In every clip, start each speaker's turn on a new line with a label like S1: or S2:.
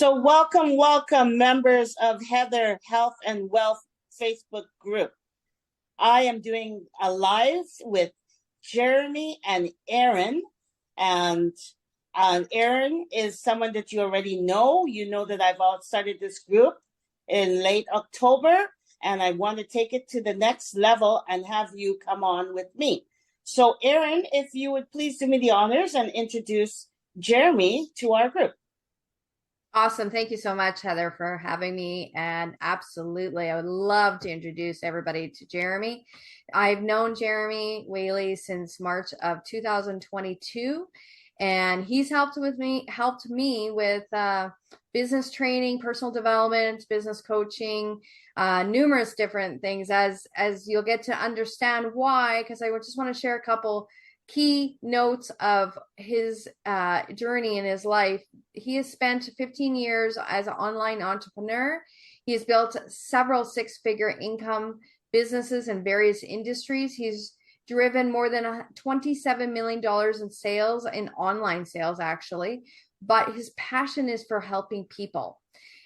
S1: So welcome, members of Heather Health and Wealth Facebook group. I am doing a live with Jeremy and Aaron, and Aaron is someone that you already know. You know that I've started this group in late October, and I want to take it to the next level and have you come on with me. So Aaron, if you would please do me the honors and introduce Jeremy to our group.
S2: Awesome. Thank you so much, Heather, for having me. And absolutely, I would love to introduce everybody to Jeremy. I've known Jeremy Whaley since March of 2022, and he's helped me with business training, personal development, business coaching, numerous different things as you'll get to understand why, because I just want to share a couple key notes of his journey in his life. He has spent 15 years as an online entrepreneur. He has built several six-figure income businesses in various industries. He's driven more than $27 million in sales, in online sales actually, but his passion is for helping people.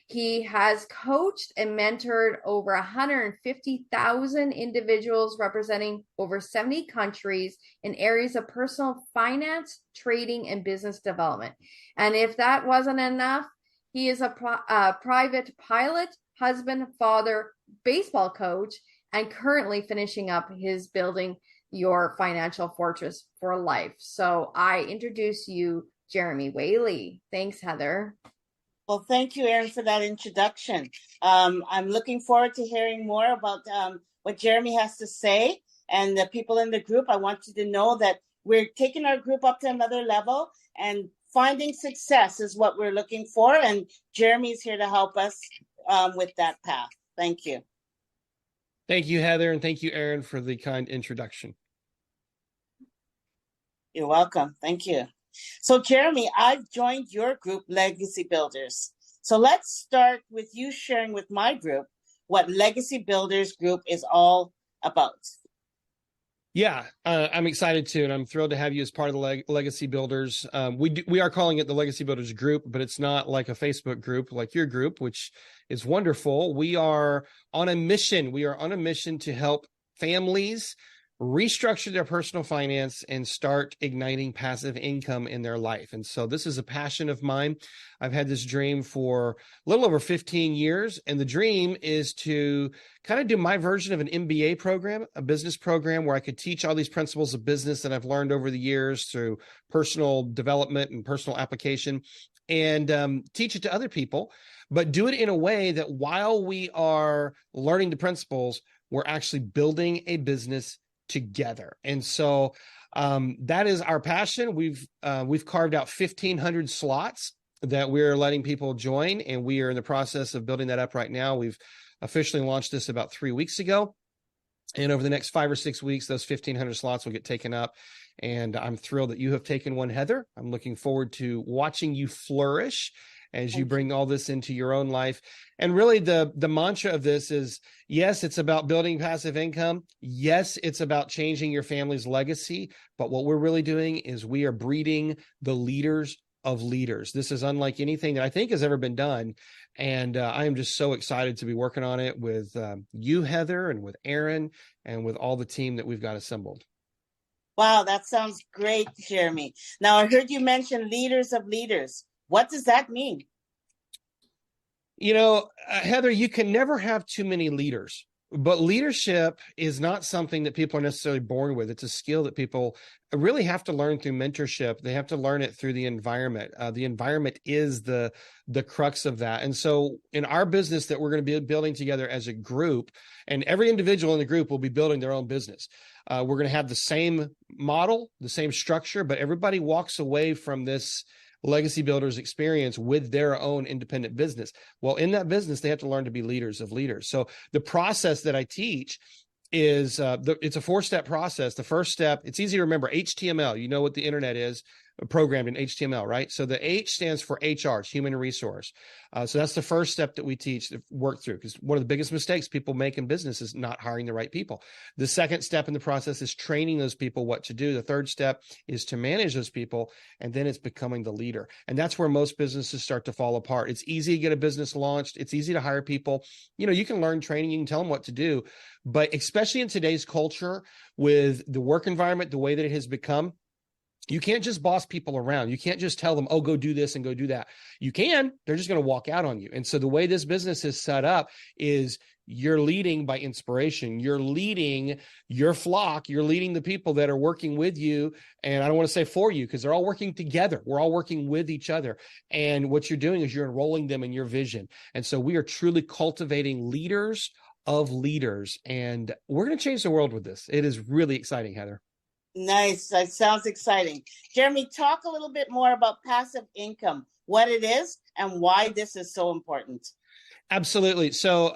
S2: He has coached and mentored over 150,000 individuals representing over 70 countries in areas of personal finance, trading, and business development. And if that wasn't enough, he is a private pilot, husband, father, baseball coach, and currently finishing up his Building Your Financial Fortress for Life. So I introduce you, Jeremy Whaley. Thanks, Heather.
S1: Well, thank you, Aaron, for that introduction. I'm looking forward to hearing more about what Jeremy has to say. And the people in the group, I want you to know that we're taking our group up to another level, and finding success is what we're looking for. And Jeremy's here to help us with that path. Thank you.
S3: Thank you, Heather, and thank you, Aaron, for the kind introduction.
S1: You're welcome. Thank you. So, Jeremy, I've joined your group, Legacy Builders. So let's start with you sharing with my group what Legacy Builders group is all about.
S3: Yeah, I'm excited too, and I'm thrilled to have you as part of the Legacy Builders. We are calling it the Legacy Builders group, but it's not like a Facebook group like your group, which is wonderful. We are on a mission. We are on a mission to help families restructure their personal finance and start igniting passive income in their life. And so this is a passion of mine. I've had this dream for a little over 15 years. And the dream is to kind of do my version of an MBA program, a business program where I could teach all these principles of business that I've learned over the years through personal development and personal application, and teach it to other people, but do it in a way that while we are learning the principles, we're actually building a business together. And so that is our passion. We've carved out 1,500 slots that we're letting people join, and we are in the process of building that up right now. We've officially launched this about 3 weeks ago, and over the next 5 or 6 weeks, those 1,500 slots will get taken up. And I'm thrilled that you have taken one, Heather. I'm looking forward to watching you flourish as you bring all this into your own life. And really the mantra of this is, yes, it's about building passive income. Yes, it's about changing your family's legacy. But what we're really doing is we are breeding the leaders of leaders. This is unlike anything that I think has ever been done. And I am just so excited to be working on it with you, Heather, and with Aaron, and with all the team that we've got assembled.
S1: Wow, that sounds great, Jeremy. Now, I heard you mention leaders of leaders. What does that mean?
S3: You know, Heather, you can never have too many leaders, but leadership is not something that people are necessarily born with. It's a skill that people really have to learn through mentorship. They have to learn it through the environment. The environment is the crux of that. And so in our business that we're going to be building together as a group, and every individual in the group will be building their own business. We're going to have the same model, the same structure, but everybody walks away from this Legacy Builders experience with their own independent business. Well, in that business, they have to learn to be leaders of leaders. So the process that I teach is it's a 4-step process. The first step, it's easy to remember, HTML. You know what the internet is. programmed in HTML, right? So the H stands for HR, it's human resource. So that's the first step that we teach, work through, because one of the biggest mistakes people make in business is not hiring the right people. The second step in the process is training those people what to do. The third step is to manage those people, and then it's becoming the leader. And that's where most businesses start to fall apart. It's easy to get a business launched. It's easy to hire people. You can learn training, you can tell them what to do, but especially in today's culture with the work environment, the way that it has become, you can't just boss people around. You can't just tell them, oh, go do this and go do that. You can, they're just going to walk out on you. And so the way this business is set up is you're leading by inspiration. You're leading your flock. You're leading the people that are working with you. And I don't want to say for you, because they're all working together. We're all working with each other. And what you're doing is you're enrolling them in your vision. And so we are truly cultivating leaders of leaders. And we're going to change the world with this. It is really exciting, Heather.
S1: Nice. That sounds exciting. Jeremy, talk a little bit more about passive income, what it is and why this is so important.
S3: Absolutely. So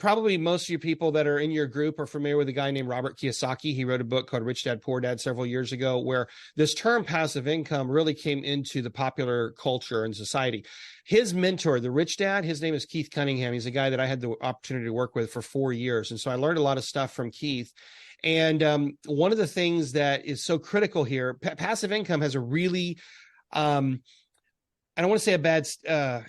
S3: probably most of you people that are in your group are familiar with a guy named Robert Kiyosaki. He wrote a book called Rich Dad, Poor Dad several years ago, where this term passive income really came into the popular culture and society. His mentor, the rich dad, his name is Keith Cunningham. He's a guy that I had the opportunity to work with for 4 years. And so I learned a lot of stuff from Keith. And one of the things that is so critical here, passive income has a really, I don't want to say a bad,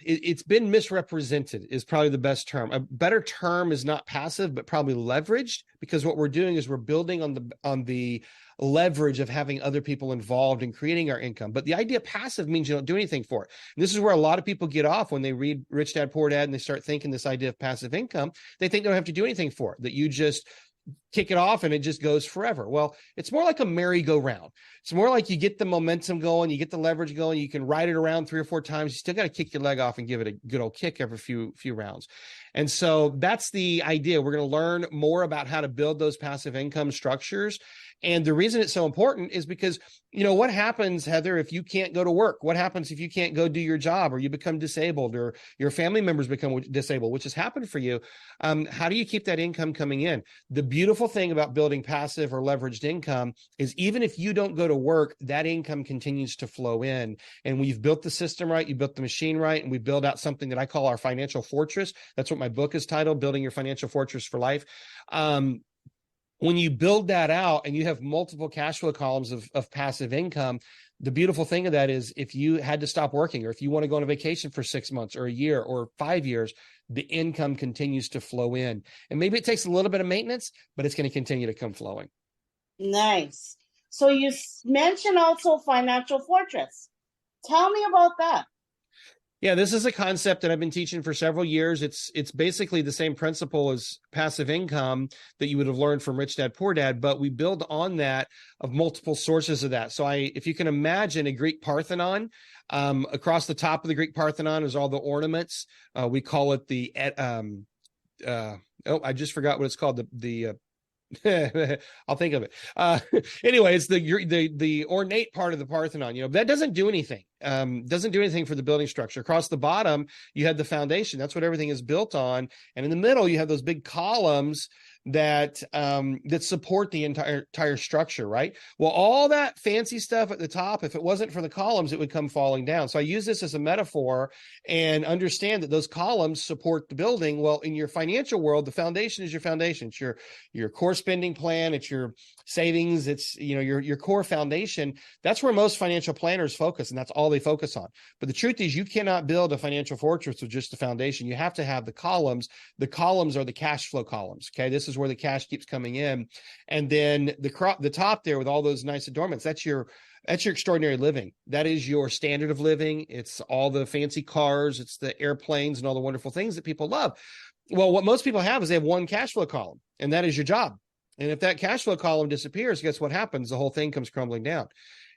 S3: it's been misrepresented is probably the best term. A better term is not passive, but probably leveraged, because what we're doing is we're building on the leverage of having other people involved in creating our income. But the idea of passive means you don't do anything for it. And this is where a lot of people get off when they read Rich Dad, Poor Dad, and they start thinking this idea of passive income. They think they don't have to do anything for it, that you just kick it off and it just goes forever. Well, it's more like a merry-go-round. It's more like you get the momentum going, you get the leverage going, you can ride it around 3 or 4 times. You still got to kick your leg off and give it a good old kick every few rounds. And so that's the idea. We're going to learn more about how to build those passive income structures. And the reason it's so important is because, what happens, Heather, if you can't go to work? What happens if you can't go do your job, or you become disabled, or your family members become disabled, which has happened for you? How do you keep that income coming in? The beautiful thing about building passive or leveraged income is even if you don't go to work, that income continues to flow in. And when you've built the system right, you built the machine right, and we build out something that I call our financial fortress. That's what my book is titled, Building Your Financial Fortress for Life. When you build that out and you have multiple cash flow columns of passive income, the beautiful thing of that is if you had to stop working, or if you want to go on a vacation for 6 months or a year or 5 years, the income continues to flow in. And maybe it takes a little bit of maintenance, but it's going to continue to come flowing.
S1: Nice. So you mentioned also financial fortress. Tell me about that.
S3: Yeah, this is a concept that I've been teaching for several years. It's basically the same principle as passive income that you would have learned from Rich Dad, Poor Dad, but we build on that of multiple sources of that. So if you can imagine a Greek Parthenon, across the top of the Greek Parthenon is all the ornaments. We call it the, I just forgot what it's called. I'll think of it. Anyway, it's the ornate part of the Parthenon. That doesn't do anything. Doesn't do anything for the building structure. Across the bottom, you have the foundation. That's what everything is built on. And in the middle, you have those big columns that support the entire structure, right? Well, all that fancy stuff at the top, if it wasn't for the columns, it would come falling down. So I use this as a metaphor and understand that those columns support the building. Well, in your financial world, the foundation is your foundation. It's your core spending plan. It's your savings. It's your core foundation. That's where most financial planners focus, and that's all they focus on. But the truth is, you cannot build a financial fortress with just the foundation. You have to have the columns. The columns are the cash flow columns. Okay, this is where the cash keeps coming in, and then the top there with all those nice adornments. That's your extraordinary living. That is your standard of living. It's all the fancy cars. It's the airplanes and all the wonderful things that people love. Well, what most people have is they have one cash flow column, and that is your job. And if that cash flow column disappears, guess what happens? The whole thing comes crumbling down.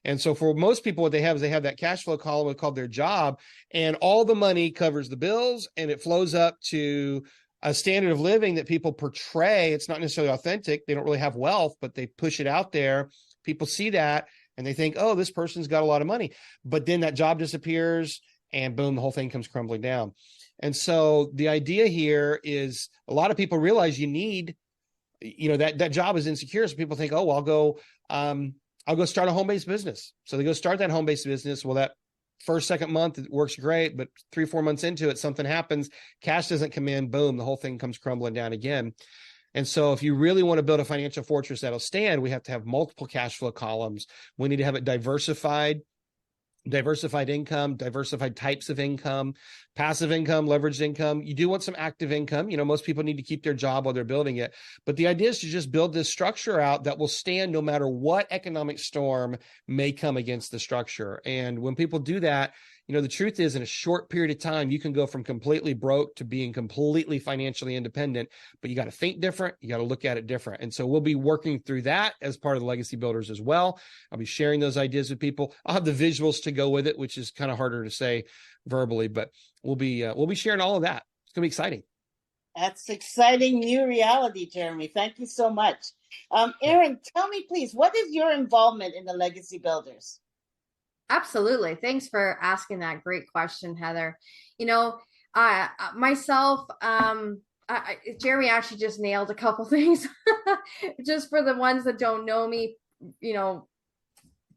S3: And so for most people, what they have is they have that cash flow column called their job, and all the money covers the bills, and it flows up to a standard of living that people portray. It's not necessarily authentic. They don't really have wealth, but they push it out there. People see that and they think, oh, this person's got a lot of money. But then that job disappears and boom, the whole thing comes crumbling down. And so the idea here is a lot of people realize you need, that job is insecure. So people think, oh, well, I'll go I'll go start a home-based business. So they go start that home-based business. Well, that first, second month, it works great, but 3-4 months into it, something happens, cash doesn't come in, boom, the whole thing comes crumbling down again. And so if you really want to build a financial fortress that'll stand, we have to have multiple cash flow columns. We need to have it diversified income, diversified types of income, passive income, leveraged income. You do want some active income. Most people need to keep their job while they're building it. But the idea is to just build this structure out that will stand no matter what economic storm may come against the structure. And when people do that, the truth is in a short period of time, you can go from completely broke to being completely financially independent, but you got to think different. You got to look at it different. And so we'll be working through that as part of the Legacy Builders as well. I'll be sharing those ideas with people. I'll have the visuals to go with it, which is kind of harder to say verbally, but we'll be sharing all of that. It's going to be exciting.
S1: That's exciting new reality, Jeremy. Thank you so much. Erin, tell me, please, what is your involvement in the Legacy Builders?
S2: Absolutely. Thanks for asking that great question, Heather. Myself, Jeremy actually just nailed a couple things. Just for the ones that don't know me,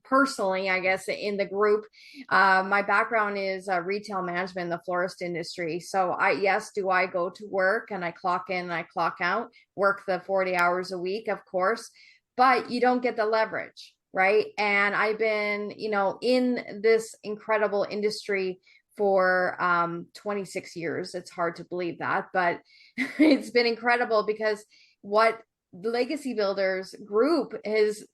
S2: personally, I guess, in the group, my background is retail management in the florist industry. So do I go to work and I clock in and I clock out, work the 40 hours a week, of course, but you don't get the leverage. Right. And I've been, in this incredible industry for 26 years. It's hard to believe that, but it's been incredible because what the Legacy Builders group is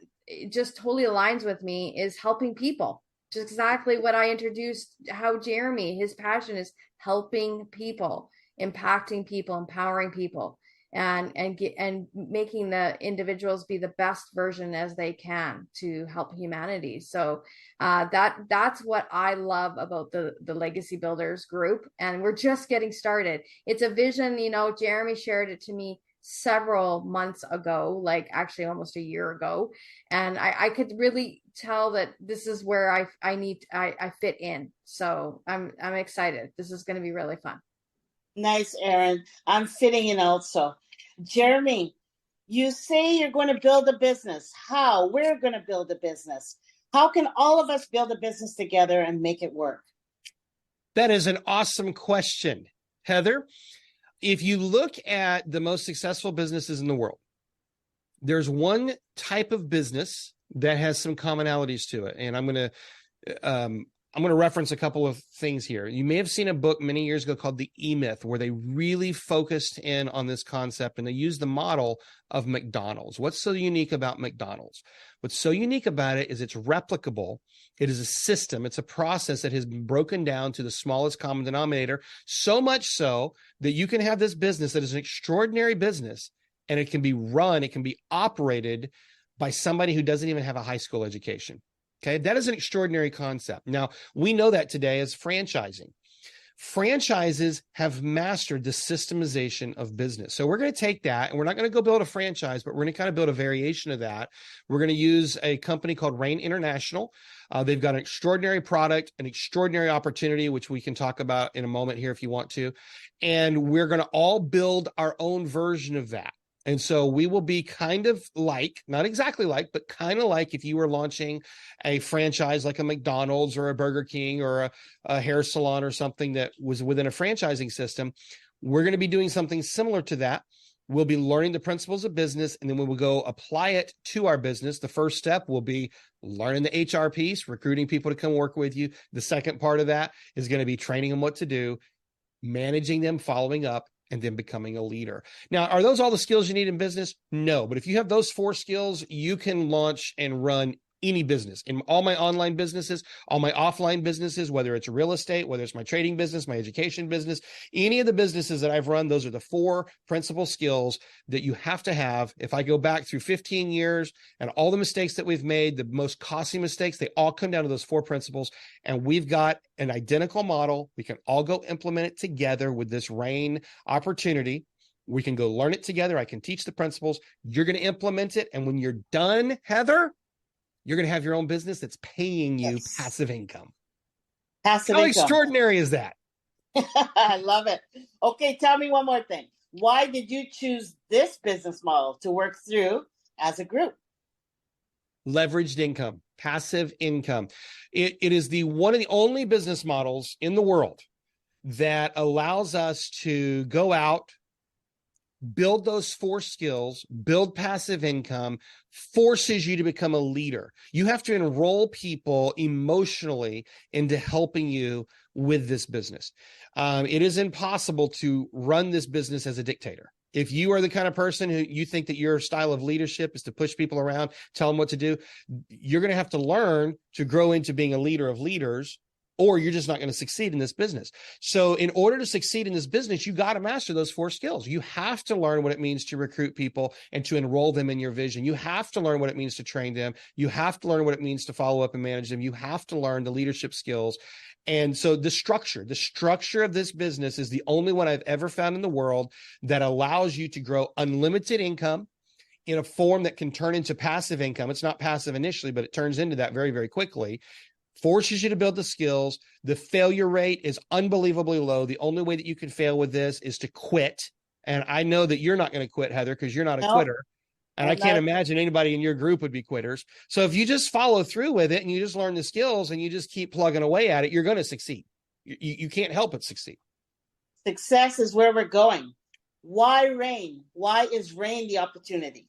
S2: just totally aligns with me is helping people. Just exactly what I introduced, how Jeremy, his passion is helping people, impacting people, empowering people. And making the individuals be the best version as they can to help humanity. So that's what I love about the Legacy Builders group. And we're just getting started. It's a vision, Jeremy shared it to me several months ago, like actually almost a year ago. And I could really tell that this is where I fit in. So I'm excited. This is going to be really fun.
S1: Nice, Erin. I'm fitting in also. Jeremy, you say you're going to build a business. How? We're going to build a business. How can all of us build a business together and make it work?
S3: That is an awesome question, Heather. If you look at the most successful businesses in the world, there's one type of business that has some commonalities to it. And I'm going to reference a couple of things here. You may have seen a book many years ago called The E-Myth, where they really focused in on this concept and they used the model of McDonald's. What's so unique about McDonald's? What's so unique about it is it's replicable. It is a system. It's a process that has been broken down to the smallest common denominator, so much so that you can have this business that is an extraordinary business and it can be run, it can be operated by somebody who doesn't even have a high school education. Okay, that is an extraordinary concept. Now, we know that today as franchising. Franchises have mastered the systemization of business. So we're going to take that and we're not going to go build a franchise, but we're going to kind of build a variation of that. We're going to use a company called Rain International. They've got an extraordinary product, an extraordinary opportunity, which we can talk about in a moment here if you want to. And we're going to all build our own version of that. And so we will be kind of like, not exactly like, but kind of like if you were launching a franchise like a McDonald's or a Burger King or a hair salon or something that was within a franchising system. We're going to be doing something similar to that. We'll be learning the principles of business, and then we will go apply it to our business. The first step will be learning the HR piece, recruiting people to come work with you. The second part of that is going to be training them what to do, managing them, following up, and then becoming a leader. Now, are those all the skills you need in business? No, but if you have those 4 skills, you can launch and run any business. In all my online businesses, all my offline businesses, whether it's real estate, whether it's my trading business, my education business, any of the businesses that I've run, those are the 4 principal skills that you have to have. If I go back through 15 years and all the mistakes that we've made, the most costly mistakes, they all come down to those 4 principles. And we've got an identical model. We can all go implement it together with this RAIN opportunity. We can go learn it together. I can teach the principles. You're going to implement it. And when you're done, Heather, you're going to have your own business that's paying you passive income.
S1: Passive
S3: How
S1: income.
S3: extraordinary is that?
S1: I love it. Okay, tell me one more thing. Why did you choose this business model to work through as a group?
S3: leveraged income, passive income. It is one of the only business models in the world that allows us to go out, build those 4 skills, build passive income, forces you to become a leader. You have to enroll people emotionally into helping you with this business. It is impossible to run this business as a dictator. If you are the kind of person who you think that your style of leadership is to push people around, tell them what to do, you're going to have to learn to grow into being a leader of leaders, or you're just not going to succeed in this business. So in order to succeed in this business, you got to master those 4 skills. You have to learn what it means to recruit people and to enroll them in your vision. You have to learn what it means to train them. You have to learn what it means to follow up and manage them. You have to learn the leadership skills. And so the structure of this business is the only one I've ever found in the world that allows you to grow unlimited income in a form that can turn into passive income. It's not passive initially, but it turns into that very, very quickly. Forces you to build the skills. The failure rate is unbelievably low. The only way that you can fail with this is to quit. And I know that you're not going to quit, Heather, because you're not a quitter. And I can't imagine anybody in your group would be quitters. So if you just follow through with it and you just learn the skills and you just keep plugging away at it, you're going to succeed. You can't help but succeed.
S1: Success is where we're going. Why Rain? Why is Rain the opportunity?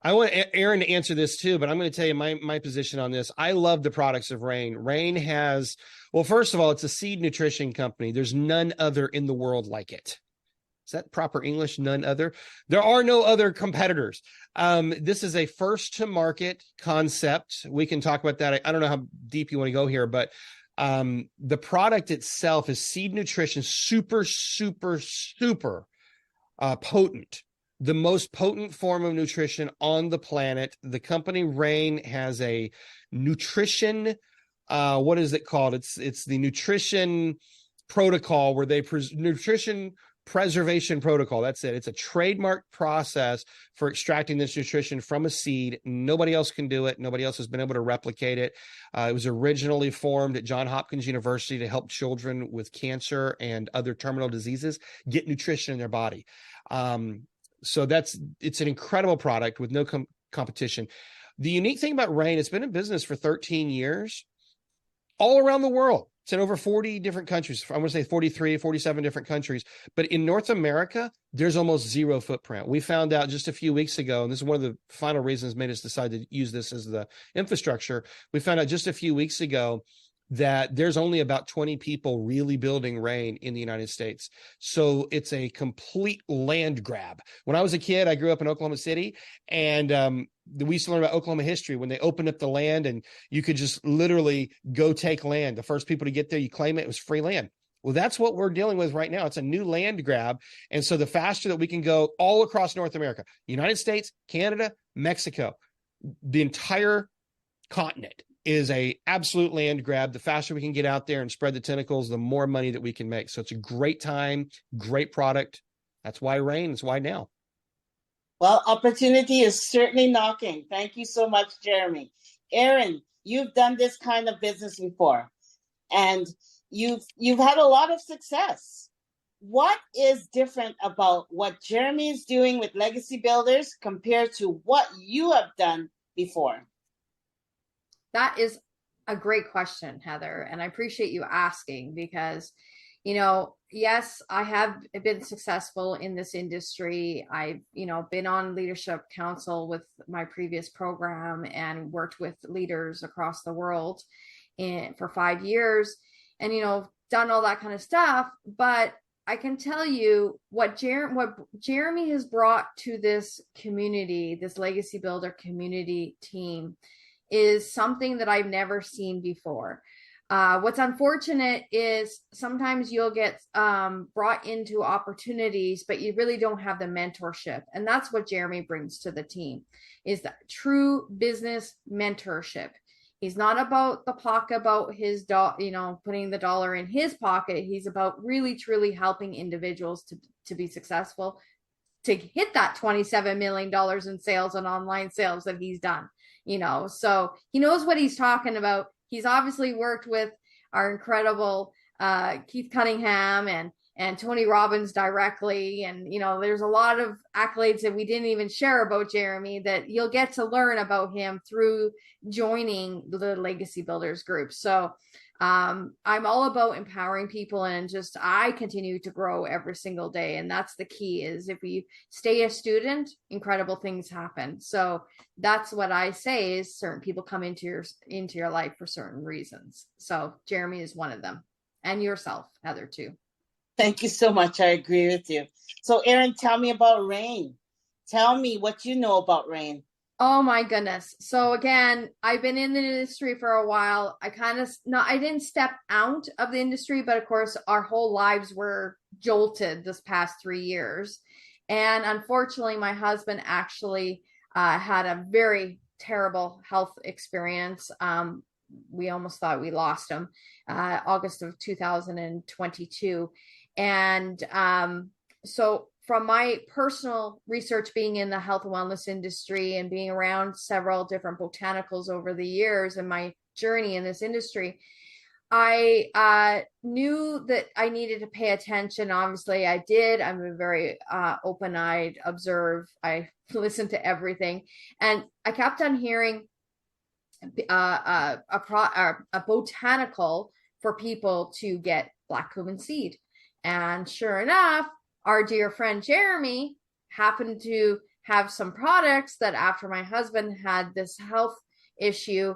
S3: I want Aaron to answer this too, but I'm going to tell you my position on this. I love the products of Rain. Rain has, well, first of all, it's a seed nutrition company. There's none other in the world like it. Is that proper English? None other? There are no other competitors. This is a first to market concept. We can talk about that. I don't know how deep you want to go here, but the product itself is seed nutrition, super, super, super potent. The most potent form of nutrition on the planet. The company Rain has a nutrition, what is it called? It's the nutrition protocol where nutrition preservation protocol. That's it. It's a trademark process for extracting this nutrition from a seed. Nobody else can do it. Nobody else has been able to replicate it. It was originally formed at Johns Hopkins University to help children with cancer and other terminal diseases get nutrition in their body. So it's an incredible product with no competition. The unique thing about Rain, it's been in business for 13 years all around the world. It's in over 40 different countries. I want to say 43, 47 different countries. But in North America, there's almost zero footprint. We found out just a few weeks ago, and this is one of the final reasons made us decide to use this as the infrastructure. We found out just a few weeks ago that there's only about 20 people really building Rain in the United States. So it's a complete land grab. When I was a kid, I grew up in Oklahoma City, and we used to learn about Oklahoma history when they opened up the land and you could just literally go take land. The first people to get there, you claim it was free land. Well, that's what we're dealing with right now. It's a new land grab. And so the faster that we can go all across North America, United States, Canada, Mexico, the entire continent is a absolute land grab. The faster we can get out there and spread the tentacles, the more money that we can make. So it's a great time, great product. That's why Rain. That's why now.
S1: Well, opportunity is certainly knocking. Thank you so much, Jeremy. Aaron, you've done this kind of business before, and you've had a lot of success. What is different about what Jeremy is doing with Legacy Builders compared to what you have done before?
S2: That is a great question, Heather. And I appreciate you asking because, yes, I have been successful in this industry. I've, been on leadership council with my previous program and worked with leaders across the world for 5 years and, done all that kind of stuff. But I can tell you what Jeremy has brought to this community, this Legacy Builder community team, is something that I've never seen before. What's unfortunate is sometimes you'll get brought into opportunities, but you really don't have the mentorship. And that's what Jeremy brings to the team, is that true business mentorship. He's not about the pocket, about his, putting the dollar in his pocket. He's about really, truly helping individuals to be successful, to hit that $27 million in sales and online sales that he's done. So he knows what he's talking about. He's obviously worked with our incredible Keith Cunningham, and and Tony Robbins directly. And, you know, there's a lot of accolades that we didn't even share about Jeremy that you'll get to learn about him through joining the Legacy Builders group. So I'm all about empowering people, and just I continue to grow every single day. And that's the key, is if you stay a student, incredible things happen. So that's what I say, is certain people come into your life for certain reasons. So Jeremy is one of them, and yourself, Heather, too.
S1: Thank you so much. I agree with you. So Erin, tell me about Rain. Tell me what you know about Rain.
S2: Oh my goodness. So again, I've been in the industry for a while. I didn't step out of the industry, but of course our whole lives were jolted this past 3 years. And unfortunately, my husband actually had a very terrible health experience. We almost thought we lost him, August of 2022. And so from my personal research, being in the health and wellness industry and being around several different botanicals over the years and my journey in this industry, I knew that I needed to pay attention. Obviously, I did. I'm a very open-eyed, observe. I listen to everything. And I kept on hearing a botanical for people to get black cumin seed. And sure enough, our dear friend Jeremy happened to have some products that, after my husband had this health issue,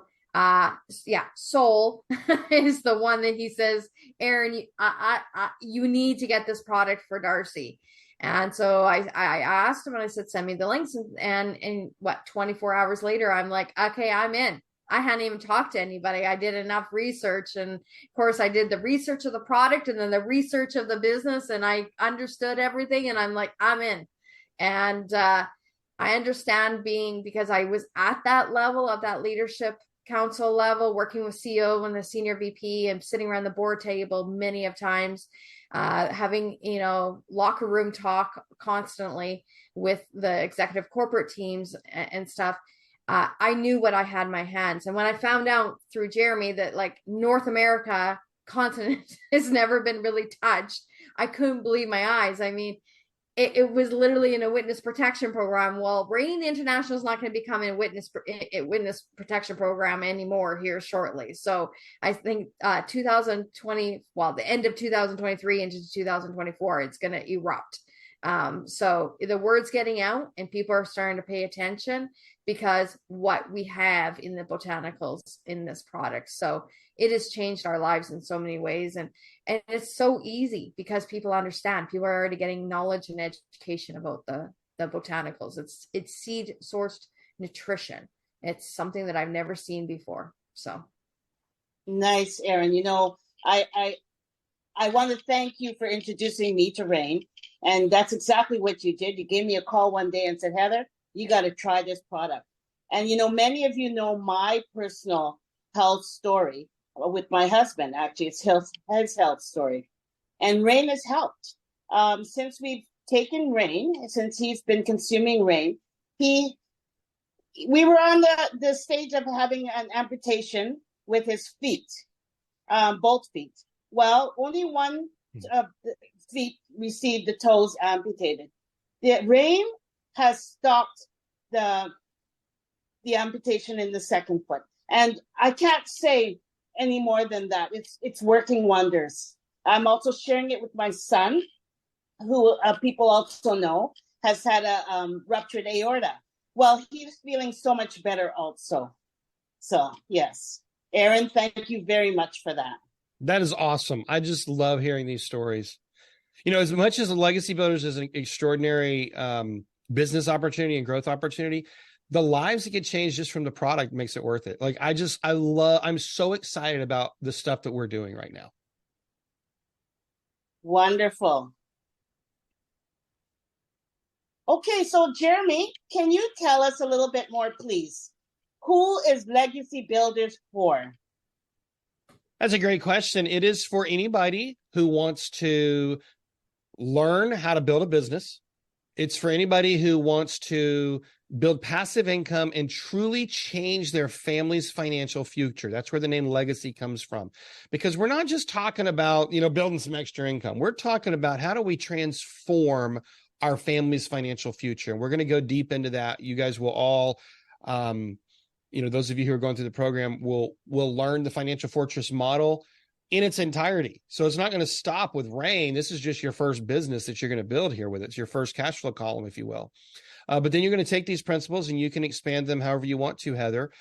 S2: Soul is the one that he says, Erin, you need to get this product for Darcy. And so I asked him, and I said, send me the links. And what, 24 hours later, I'm like, okay, I'm in. I hadn't even talked to anybody. I did enough research. And of course, I did the research of the product and then the research of the business, and I understood everything. And I'm like, I'm in. And I understand, because I was at that level of that leadership council level, working with CEO and the senior VP and sitting around the board table many of times, having, locker room talk constantly with the executive corporate teams and stuff. I knew what I had in my hands. And when I found out through Jeremy that like North America continent has never been really touched, I couldn't believe my eyes. I mean, it was literally in a witness protection program. Well, Rain International is not going to become a witness protection program anymore here shortly. So I think 2020, the end of 2023 into 2024, it's going to erupt. So the word's getting out and people are starting to pay attention because what we have in the botanicals in this product. So it has changed our lives in so many ways. And it's so easy because people understand. People are already getting knowledge and education about the botanicals. It's seed sourced nutrition. It's something that I've never seen before. So
S1: nice, Erin. I want to thank you for introducing me to Rain. And that's exactly what you did. You gave me a call one day and said, Heather, you got to try this product. And, many of you know my personal health story with my husband. Actually, it's his health story. And Rain has helped. Since we've taken Rain, since he's been consuming Rain, we were on the stage of having an amputation with his feet, both feet. Well, only one of the feet received the toes amputated. The Rain has stopped the amputation in the second foot. And I can't say any more than that. It's working wonders. I'm also sharing it with my son, who people also know has had a ruptured aorta. Well, he's feeling so much better also. So, yes. Erin, thank you very much for that.
S3: That is awesome. I just love hearing these stories. As much as the Legacy Builders is an extraordinary business opportunity and growth opportunity, the lives that get changed just from the product makes it worth it. Like I'm so excited about the stuff that we're doing right now.
S1: Wonderful. Okay, so Jeremy, can you tell us a little bit more, please? Who is Legacy Builders for?
S3: That's a great question. It is for anybody who wants to learn how to build a business. It's for anybody who wants to build passive income, and truly change their family's financial future. That's where the name legacy comes from, because we're not just talking about, building some extra income. We're talking about how do we transform our family's financial future. And we're going to go deep into that. You guys will all, those of you who are going through the program will learn the Financial Fortress model in its entirety. So it's not going to stop with RAIN. This is just your first business that you're going to build here with it. It's your first cash flow column, if you will. But then you're going to take these principles and you can expand them however you want to, Heather.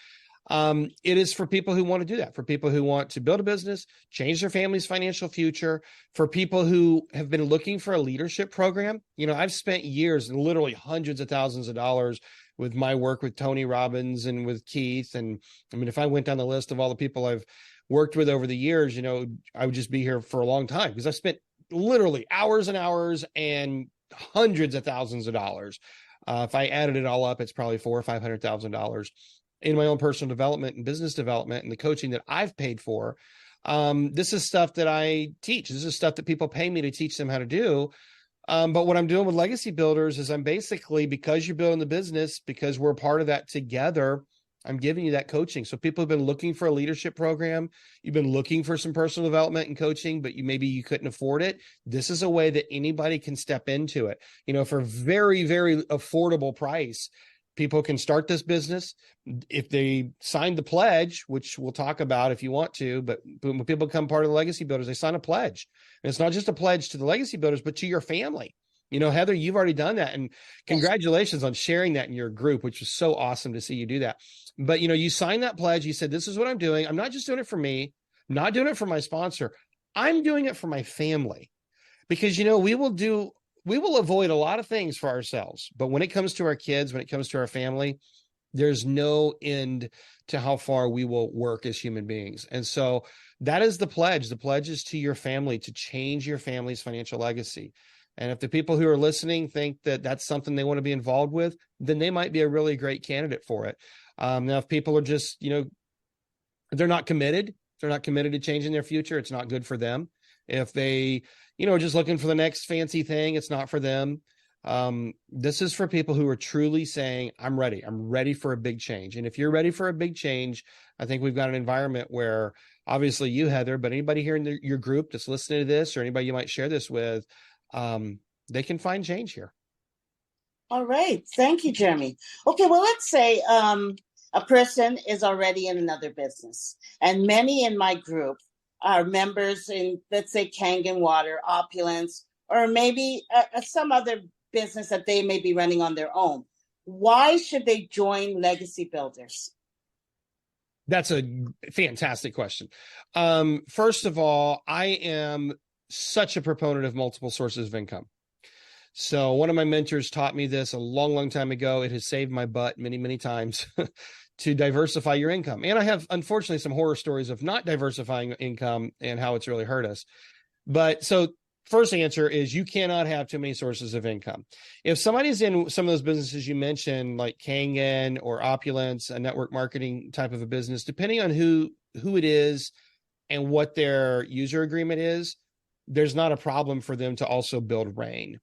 S3: It is for people who want to do that, for people who want to build a business, change their family's financial future, for people who have been looking for a leadership program. I've spent years and literally hundreds of thousands of dollars with my work with Tony Robbins and with Keith. And I mean, if I went down the list of all the people I've worked with over the years, I would just be here for a long time, because I spent literally hours and hours and hundreds of thousands of dollars. If I added it all up, it's probably $400,000 or $500,000 in my own personal development and business development and the coaching that I've paid for. This is stuff that I teach. This is stuff that people pay me to teach them how to do. But what I'm doing with Legacy Builders is I'm basically, because you're building the business, because we're part of that together, I'm giving you that coaching. So people have been looking for a leadership program. You've been looking for some personal development and coaching, but maybe you couldn't afford it. This is a way that anybody can step into it, for a very, very affordable price. People can start this business if they sign the pledge, which we'll talk about if you want to. But when people become part of the Legacy Builders, they sign a pledge. And it's not just a pledge to the Legacy Builders, but to your family. Heather, you've already done that. And congratulations on sharing that in your group, which was so awesome to see you do that. But, you signed that pledge. You said, this is what I'm doing. I'm not just doing it for me, I'm not doing it for my sponsor. I'm doing it for my family. Because, we will avoid a lot of things for ourselves. But when it comes to our kids, when it comes to our family, there's no end to how far we will work as human beings. And so that is the pledge. The pledge is to your family, to change your family's financial legacy. And if the people who are listening think that that's something they want to be involved with, then they might be a really great candidate for it. Now, if people are just, they're not committed to changing their future, it's not good for them. If they, are just looking for the next fancy thing, it's not for them. This is for people who are truly saying, I'm ready for a big change. And if you're ready for a big change, I think we've got an environment where, obviously you, Heather, but anybody here in your group that's listening to this, or anybody you might share this with, they can find change here.
S1: All right. Thank you, Jeremy. Okay, well, let's say a person is already in another business, and many in my group are members in, let's say, Kangen Water, Opulence, or maybe some other business that they may be running on their own. Why should they join Legacy Builders?
S3: That's a fantastic question. First of all, I am such a proponent of multiple sources of income. So one of my mentors taught me this a long, long time ago. It has saved my butt many, many times to diversify your income. And I have, unfortunately, some horror stories of not diversifying income and how it's really hurt us. But so first answer is you cannot have too many sources of income. If somebody's in some of those businesses you mentioned, like Kangen or Opulence, a network marketing type of a business, depending on who it is and what their user agreement is, there's not a problem for them to also build RAIN.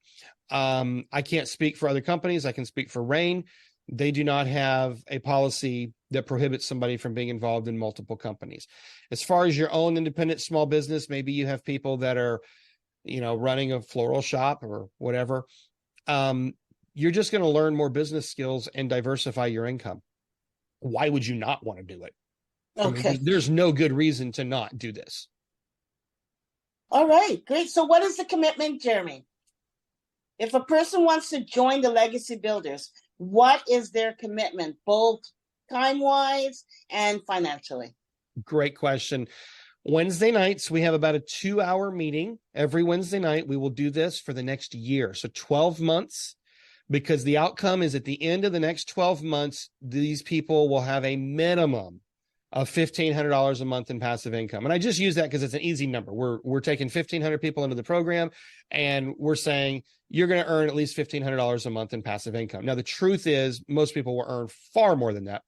S3: I can't speak for other companies. I can speak for RAIN. They do not have a policy that prohibits somebody from being involved in multiple companies. As far as your own independent small business, maybe you have people that are, running a floral shop or whatever. You're just going to learn more business skills and diversify your income. Why would you not want to do it?
S1: Okay.
S3: I mean, there's no good reason to not do this.
S1: All right, great. So what is the commitment, Jeremy? If a person wants to join the Legacy Builders, what is their commitment, both time-wise and financially? Great
S3: question. Wednesday nights, we have about a 2-hour meeting every Wednesday night. We will do this for the next year. So 12 months, because the outcome is at the end of the next 12 months, these people will have a minimum of $1,500 a month in passive income. And I just use that because it's an easy number. We're taking 1,500 people into the program, and we're saying you're going to earn at least $1,500 a month in passive income. Now, the truth is most people will earn far more than that.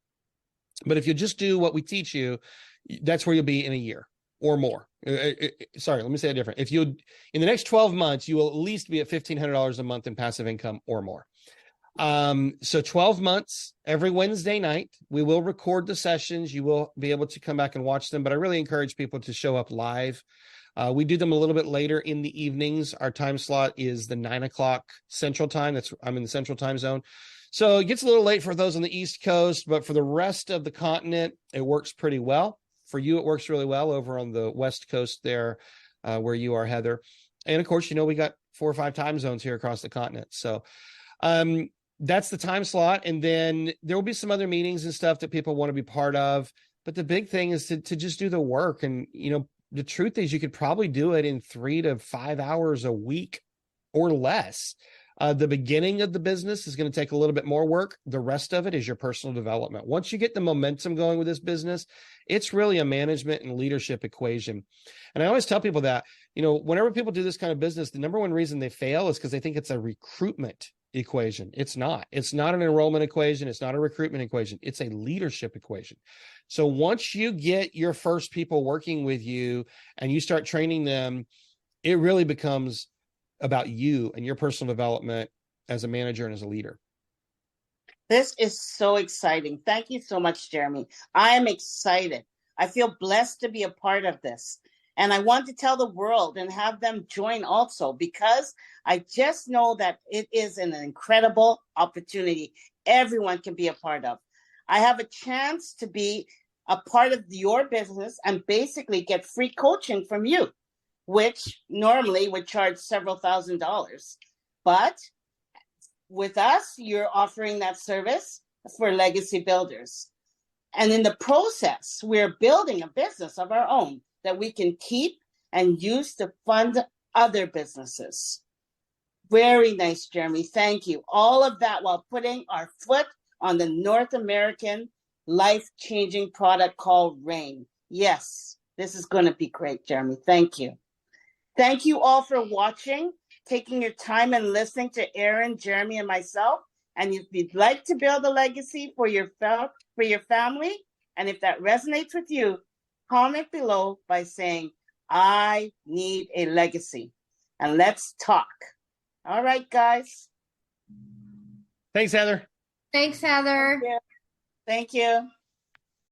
S3: But if you just do what we teach you, that's where you'll be in a year or more. Sorry, let me say it different. In the next 12 months, you will at least be at $1,500 a month in passive income or more. So 12 months, every Wednesday night, we will record the sessions. You will be able to come back and watch them, but I really encourage people to show up live. We do them a little bit later in the evenings. Our time slot is the 9 o'clock Central Time. I'm in the Central Time Zone. So it gets a little late for those on the East Coast, but for the rest of the continent, it works pretty well. For you, it works really well over on the West Coast there, where you are, Heather. And of course, we got 4 or 5 time zones here across the continent. So that's the time slot. And then there will be some other meetings and stuff that people want to be part of. But the big thing is to just do the work. And, the truth is you could probably do it in 3 to 5 hours a week or less. The beginning of the business is going to take a little bit more work. The rest of it is your personal development. Once you get the momentum going with this business, it's really a management and leadership equation. And I always tell people that, whenever people do this kind of business, the number one reason they fail is because they think it's a recruitment equation. It's not. It's not an enrollment equation. It's not a recruitment equation. It's a leadership equation. So once you get your first people working with you and you start training them, it really becomes about you and your personal development as a manager and as a leader.
S1: This is so exciting. Thank you so much, Jeremy. I am excited. I feel blessed to be a part of this. And I want to tell the world and have them join also, because I just know that it is an incredible opportunity everyone can be a part of. I have a chance to be a part of your business and basically get free coaching from you, which normally would charge several $1,000s. But with us, you're offering that service for legacy builders. And in the process, we're building a business of our own that we can keep and use to fund other businesses. Very nice, Jeremy. Thank you. All of that while putting our foot on the North American life-changing product called RAIN. Yes, this is going to be great, Jeremy. Thank you. Thank you all for watching, taking your time and listening to Aaron, Jeremy, and myself. And if you'd like to build a legacy for your family, and if that resonates with you, comment below by saying, I need a legacy. And let's talk. All right, guys.
S3: Thanks, Heather.
S2: Thanks, Heather.
S1: Thank you.